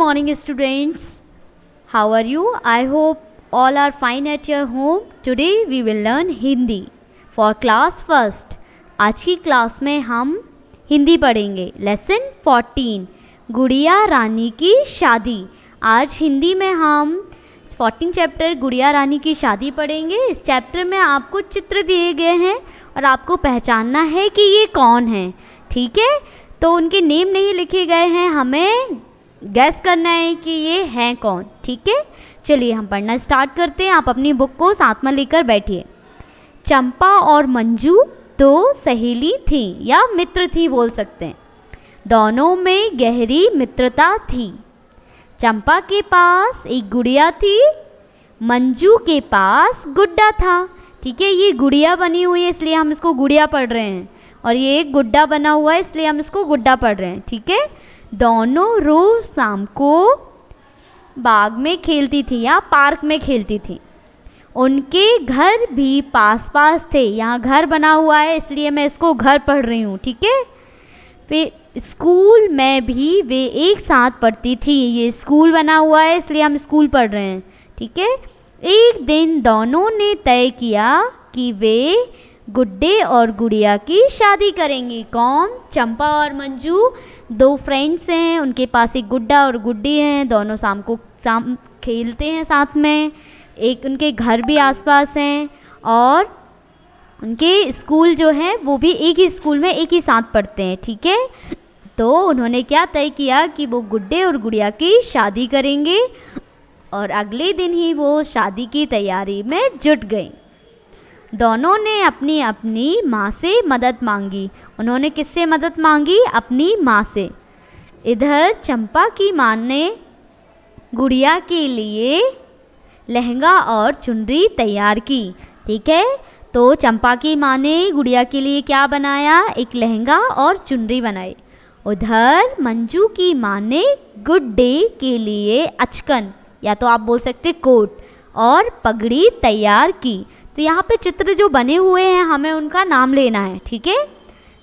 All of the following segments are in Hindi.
Morning students, how are you? I hope all are fine at your home. Today we will learn Hindi for class first. आज की क्लास में हम हिंदी पढ़ेंगे. लेसन 14 गुड़िया रानी की शादी. आज हिंदी में हम 14 चैप्टर गुड़िया रानी की शादी पढ़ेंगे. इस चैप्टर में आपको चित्र दिए गए हैं और आपको पहचानना है कि ये कौन है. ठीक है, तो उनके नेम नहीं लिखे गए हैं, हमें गैस करना है कि ये हैं कौन. ठीक है, चलिए हम पढ़ना स्टार्ट करते हैं. आप अपनी बुक को साथ में लेकर बैठिए. चंपा और मंजू दो सहेली थी या मित्र थी बोल सकते हैं. दोनों में गहरी मित्रता थी. चंपा के पास एक गुड़िया थी, मंजू के पास गुड्डा था. ठीक है, ये गुड़िया बनी हुई है इसलिए हम इसको गुड़िया पढ़ रहे हैं, और ये एक गुड्डा बना हुआ है इसलिए हम इसको गुड्डा पढ़ रहे हैं. ठीक है, दोनों रोज शाम को बाग में खेलती थी या पार्क में खेलती थी. उनके घर भी पास पास थे. यहाँ घर बना हुआ है इसलिए मैं इसको घर पढ़ रही हूँ. ठीक है, फिर स्कूल में भी वे एक साथ पढ़ती थी. ये स्कूल बना हुआ है इसलिए हम स्कूल पढ़ रहे हैं. ठीक है, एक दिन दोनों ने तय किया कि वे गुड्डे और गुड़िया की शादी करेंगी. कौन? चंपा और मंजू दो फ्रेंड्स हैं. उनके पास एक गुड्डा और गुड्डी हैं. दोनों शाम खेलते हैं साथ में. एक उनके घर भी आसपास हैं और उनके स्कूल जो है वो भी एक ही स्कूल में एक ही साथ पढ़ते हैं. ठीक है, तो उन्होंने क्या तय किया कि वो गुड्डे और गुड़िया की शादी करेंगे और अगले दिन ही वो शादी की तैयारी में जुट गई. दोनों ने अपनी अपनी माँ से मदद मांगी. उन्होंने किससे मदद मांगी? अपनी माँ से. इधर चंपा की माँ ने गुड़िया के लिए लहंगा और चुनरी तैयार की. ठीक है, तो चंपा की माँ ने गुड़िया के लिए क्या बनाया? एक लहंगा और चुनरी बनाई. उधर मंजू की माँ ने गुड्डे के लिए अचकन या तो आप बोल सकते कोट और पगड़ी तैयार की. तो यहाँ पे चित्र जो बने हुए हैं हमें उनका नाम लेना है. ठीक है,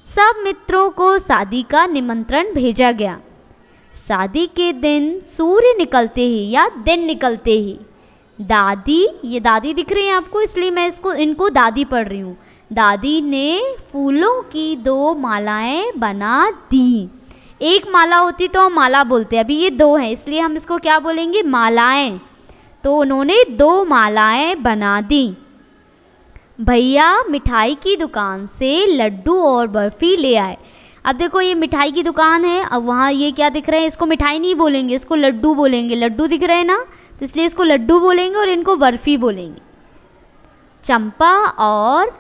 सब मित्रों को शादी का निमंत्रण भेजा गया. शादी के दिन सूर्य निकलते ही या दिन निकलते ही दादी, ये दादी दिख रही है आपको इसलिए मैं इनको दादी पढ़ रही हूँ. दादी ने फूलों की 2 मालाएं बना दी. एक माला होती तो हम माला बोलते हैं, अभी ये 2 हैं इसलिए हम इसको क्या बोलेंगे? मालाएं. तो उन्होंने 2 मालाएं बना दी. भैया मिठाई की दुकान से लड्डू और बर्फ़ी ले आए. अब देखो ये मिठाई की दुकान है, अब वहाँ ये क्या दिख रहे हैं? इसको मिठाई नहीं बोलेंगे, इसको लड्डू बोलेंगे. लड्डू दिख रहे हैं ना, तो इसलिए इसको लड्डू बोलेंगे और इनको बर्फ़ी बोलेंगे. चंपा और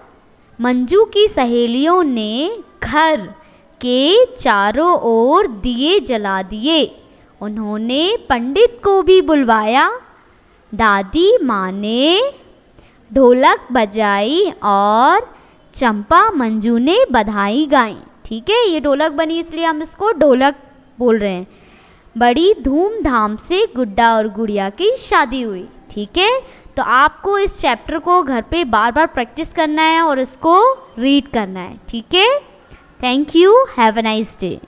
मंजू की सहेलियों ने घर के चारों ओर दिए जला दिए. उन्होंने पंडित को भी बुलवाया. दादी माँ ने ढोलक बजाई और चंपा मंजू ने बधाई गाई. ठीक है, ये ढोलक बनी इसलिए हम इसको ढोलक बोल रहे हैं. बड़ी धूमधाम से गुड्डा और गुड़िया की शादी हुई. ठीक है, तो आपको इस चैप्टर को घर पे बार बार प्रैक्टिस करना है और इसको रीड करना है. ठीक है, thank you, have a nice day.